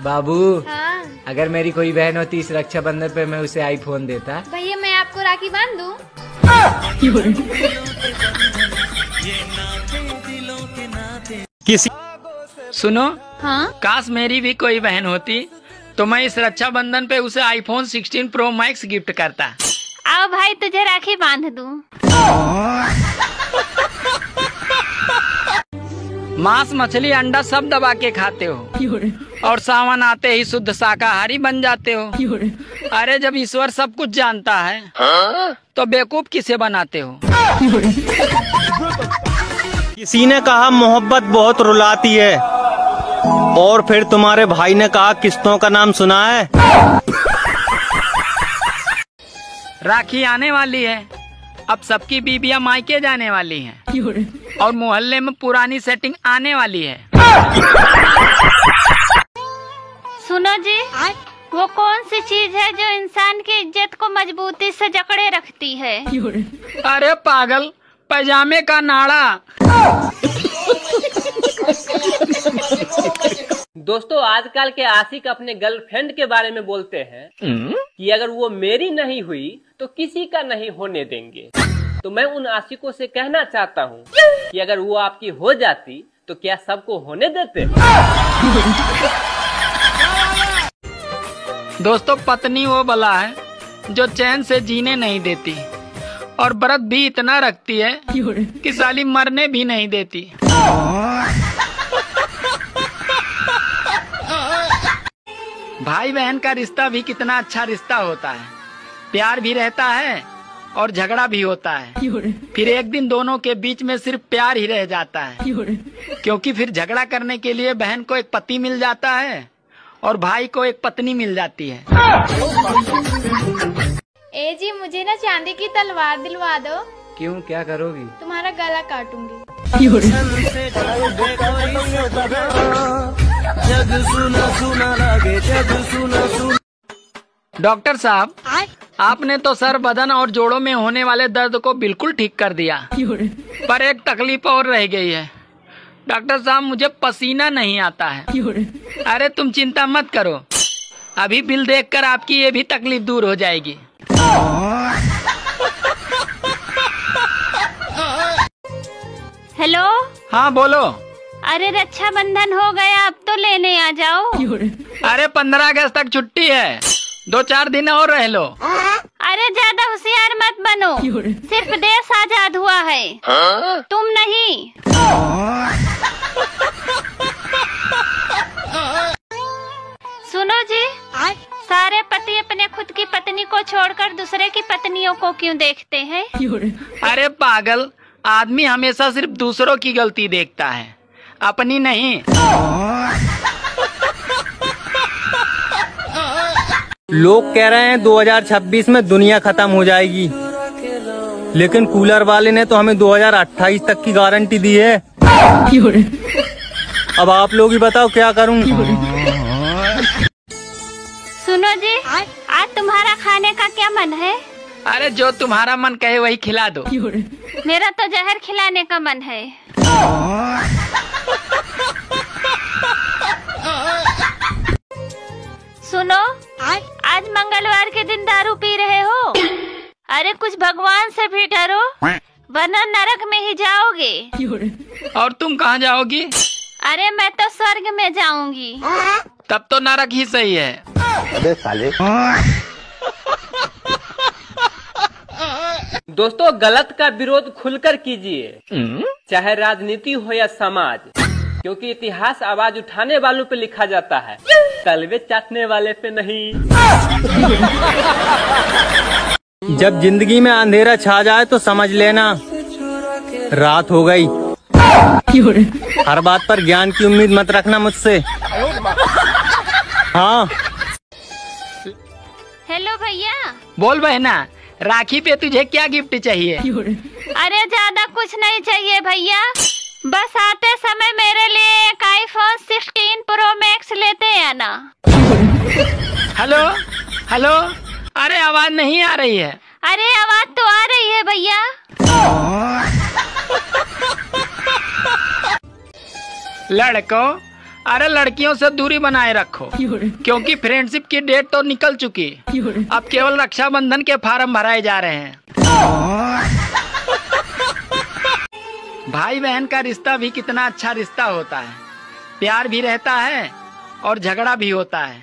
बाबू। हाँ। अगर मेरी कोई बहन होती इस रक्षाबंधन पे मैं उसे आईफोन देता। भैया मैं आपको राखी बांध दूं? किसी सुनो। हाँ? काश मेरी भी कोई बहन होती तो मैं इस रक्षाबंधन पे उसे आईफोन 16 प्रो मैक्स गिफ्ट करता। आओ भाई तुझे राखी बांध दूं। मांस मछली अंडा सब दबा के खाते हो और सावन आते ही शुद्ध शाकाहारी बन जाते हो। अरे जब ईश्वर सब कुछ जानता है तो बेवकूफ किसे बनाते हो? किसी ने कहा मोहब्बत बहुत रुलाती है और फिर तुम्हारे भाई ने कहा किस्तों का नाम सुना है? राखी आने वाली है, अब सबकी बीबियां मायके जाने वाली हैं और मोहल्ले में पुरानी सेटिंग आने वाली है। सुनो जी, वो कौन सी चीज है जो इंसान की इज्जत को मजबूती से जकड़े रखती है? अरे पागल, पैजामे का नाड़ा। दोस्तों आजकल के आशिक अपने गर्लफ्रेंड के बारे में बोलते हैं कि अगर वो मेरी नहीं हुई तो किसी का नहीं होने देंगे। तो मैं उन आशिकों से कहना चाहता हूँ कि अगर वो आपकी हो जाती तो क्या सबको होने देते? दोस्तों पत्नी वो बला है जो चैन से जीने नहीं देती और व्रत भी इतना रखती है कि साली मरने भी नहीं देती। भाई बहन का रिश्ता भी कितना अच्छा रिश्ता होता है, प्यार भी रहता है और झगड़ा भी होता है। फिर एक दिन दोनों के बीच में सिर्फ प्यार ही रह जाता है, क्योंकि फिर झगड़ा करने के लिए बहन को एक पति मिल जाता है और भाई को एक पत्नी मिल जाती है। ए जी मुझे ना चांदी की तलवार दिलवा दो। क्यों, क्या करोगी? तुम्हारा गला काटूंगी। डॉक्टर साहब, आपने तो सर बदन और जोड़ों में होने वाले दर्द को बिल्कुल ठीक कर दिया, पर एक तकलीफ और रह गई है। डॉक्टर साहब मुझे पसीना नहीं आता है। अरे तुम चिंता मत करो, अभी बिल देखकर आपकी ये भी तकलीफ दूर हो जाएगी। हेलो। हाँ बोलो। अरे रक्षाबंधन हो गया, अब तो लेने आ जाओ। अरे 15 अगस्त तक छुट्टी है, 2-4 दिन और रह लो। अरे ज्यादा होशियार मत बनो, सिर्फ देश आजाद हुआ है, तुम नहीं। सुनो जी, सारे पति अपने खुद की पत्नी को छोड़कर दूसरे की पत्नियों को क्यों देखते हैं? अरे पागल, आदमी हमेशा सिर्फ दूसरों की गलती देखता है, अपनी नहीं। लोग कह रहे हैं 2026 में दुनिया खत्म हो जाएगी, लेकिन कूलर वाले ने तो हमें 2028 तक की गारंटी दी है। अब आप लोग ही बताओ क्या करूं? सुनो जी, आज तुम्हारा खाने का क्या मन है? अरे जो तुम्हारा मन कहे वही खिला दो। मेरा तो जहर खिलाने का मन है। सुनो, आज मंगलवार के दिन दारू पी रहे हो? अरे कुछ भगवान से भी डरो, वरना नरक में ही जाओगे। और तुम कहाँ जाओगी? अरे मैं तो स्वर्ग में जाऊंगी। तब तो नरक ही सही है। अबे साले। दोस्तों गलत का विरोध खुलकर कीजिए, चाहे राजनीति हो या समाज, क्योंकि इतिहास आवाज उठाने वालों पे लिखा जाता है, तलवे चाटने वाले पे नहीं। जब जिंदगी में अंधेरा छा जाए तो समझ लेना रात हो गई। हर बात पर ज्ञान की उम्मीद मत रखना मुझसे। हाँ हेलो भैया। बोल बहना, राखी पे तुझे क्या गिफ्ट चाहिए? अरे ज्यादा कुछ नहीं चाहिए भैया, बस आते समय मेरे लिए एक आईफोन 16 प्रो मैक्स लेते आना। हेलो हेलो, अरे आवाज नहीं आ रही है। अरे आवाज तो आ रही है भैया। लड़कों, अरे लड़कियों से दूरी बनाए रखो, क्योंकि फ्रेंडशिप की डेट तो निकल चुकी। अब केवल रक्षाबंधन के फॉर्म भराए जा रहे हैं। भाई बहन का रिश्ता भी कितना अच्छा रिश्ता होता है। प्यार भी रहता है और झगड़ा भी होता है।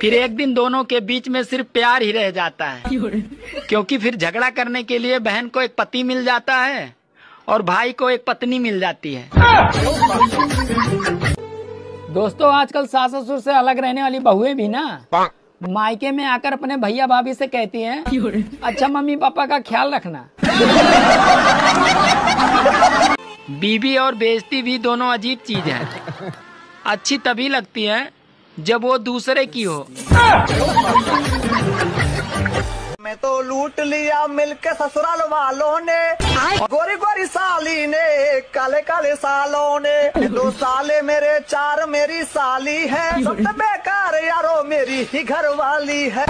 फिर एक दिन दोनों के बीच में सिर्फ प्यार ही रह जाता है, क्योंकि फिर झगड़ा करने के लिए बहन को एक पति मिल जाता है और भाई को एक पत्नी मिल जाती है। दोस्तों, आजकल सास ससुर से अलग रहने वाली बहुएं भी ना मायके में आकर अपने भैया भाभी से कहती हैं, अच्छा मम्मी पापा का ख्याल रखना। बीवी और बेइज्जती भी दोनों अजीब चीज है। अच्छी तभी लगती है जब वो दूसरे की हो। मैं तो लूट लिया मिलके ससुराल वालों ने, गोरी गोरी साली ने, काले काले सालों ने। 2 साले मेरे 4 मेरी साली है, सबसे बेकार यारो मेरी ही घर वाली है।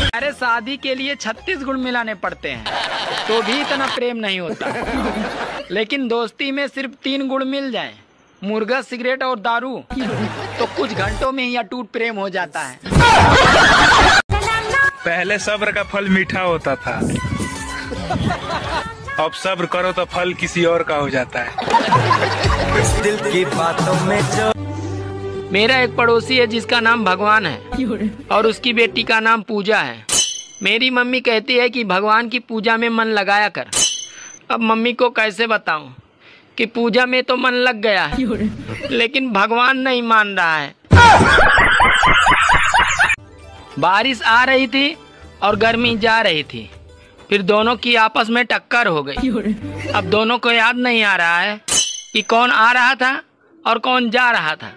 अरे शादी के लिए 36 गुण मिलाने पड़ते हैं तो भी इतना प्रेम नहीं होता। लेकिन दोस्ती में सिर्फ 3 गुण मिल जाएं, मुर्गा, सिगरेट और दारू, तो कुछ घंटों में ही अटूट प्रेम हो जाता है। पहले सब्र का फल मीठा होता था, अब सब्र करो तो फल किसी और का हो जाता है। दिल की बातों में जो मेरा एक पड़ोसी है जिसका नाम भगवान है और उसकी बेटी का नाम पूजा है। मेरी मम्मी कहती है कि भगवान की पूजा में मन लगाया कर। अब मम्मी को कैसे बताऊं कि पूजा में तो मन लग गया है, लेकिन भगवान नहीं मान रहा है। बारिश आ रही थी और गर्मी जा रही थी, फिर दोनों की आपस में टक्कर हो गई। अब दोनों को याद नहीं आ रहा है कि कौन आ रहा था और कौन जा रहा था।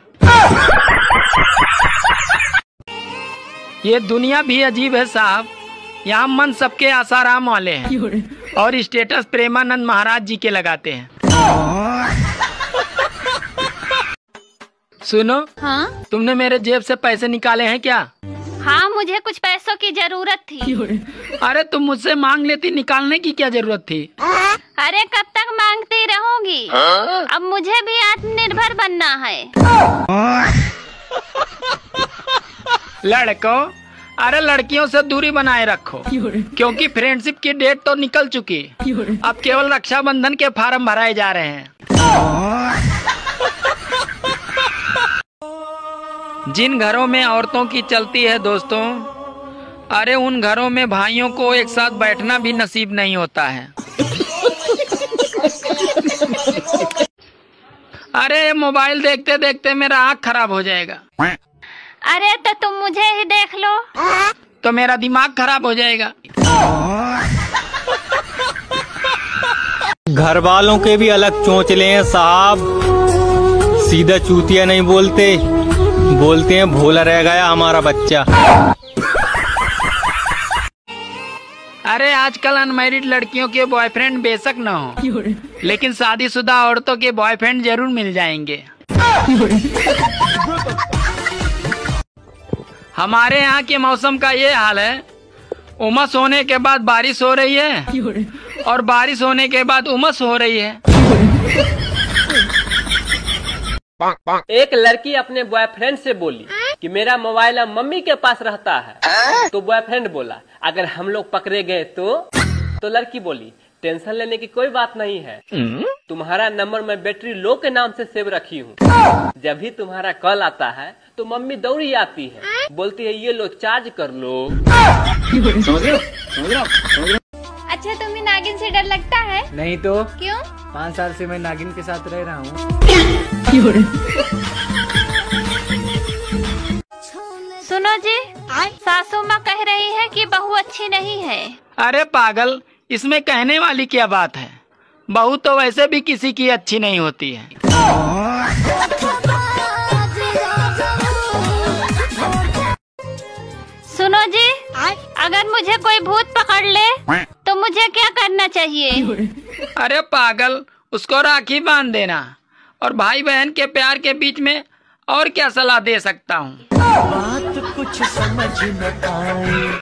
ये दुनिया भी अजीब है साहब। यहाँ मन सबके आसाराम वाले हैं और स्टेटस प्रेमानंद महाराज जी के लगाते हैं। सुनो, हाँ तुमने मेरे जेब से पैसे निकाले हैं क्या? हाँ, मुझे कुछ पैसों की जरूरत थी। अरे तुम मुझसे मांग लेती, निकालने की क्या जरूरत थी? अरे कब तक मांगती रहूंगी? अब मुझे भी आत्मनिर्भर बनना है। लड़कों, अरे लड़कियों से दूरी बनाए रखो, क्योंकि फ्रेंडशिप की डेट तो निकल चुकी। अब केवल रक्षाबंधन के फॉर्म भराए जा रहे हैं। जिन घरों में औरतों की चलती है दोस्तों, अरे उन घरों में भाइयों को एक साथ बैठना भी नसीब नहीं होता है। अरे मोबाइल देखते देखते मेरा आँख खराब हो जाएगा। अरे तो तुम मुझे ही देख लो, तो मेरा दिमाग खराब हो जाएगा। घर वालों के भी अलग चोंचले हैं साहब। सीधा चूतिया नहीं बोलते, बोलते हैं भोला रह गया हमारा बच्चा। अरे आजकल अनमैरिड लड़कियों के बॉयफ्रेंड बेशक न हो, लेकिन शादीशुदा औरतों के बॉयफ्रेंड जरूर मिल जाएंगे। हमारे यहाँ के मौसम का ये हाल है, उमस होने के बाद बारिश हो रही है और बारिश होने के बाद उमस हो रही है। एक लड़की अपने बॉयफ्रेंड से बोली कि मेरा मोबाइल अब मम्मी के पास रहता है। तो बॉयफ्रेंड बोला, अगर हम लोग पकड़े गए तो लड़की बोली, टेंशन लेने की कोई बात नहीं है, तुम्हारा नंबर मैं बैटरी लो के नाम से सेव रखी हूँ। जब भी तुम्हारा कॉल आता है तो मम्मी दौड़ी आती है, बोलती है ये लो चार्ज कर लो। समझ रहे हो? अच्छा, तुम्हें नागिन से डर लगता है? नहीं तो क्यों? 5 साल से मैं नागिन के साथ रह रहा हूँ। सुनो जी, सासू माँ कह रही है कि बहू अच्छी नहीं है। अरे पागल, इसमें कहने वाली क्या बात है? बहू तो वैसे भी किसी की अच्छी नहीं होती है। सुनो जी, अगर मुझे कोई भूत पकड़ ले तो मुझे क्या करना चाहिए? अरे पागल, उसको राखी बांध देना। और भाई बहन के प्यार के बीच में और क्या सलाह दे सकता हूँ? बात कुछ समझ न आए।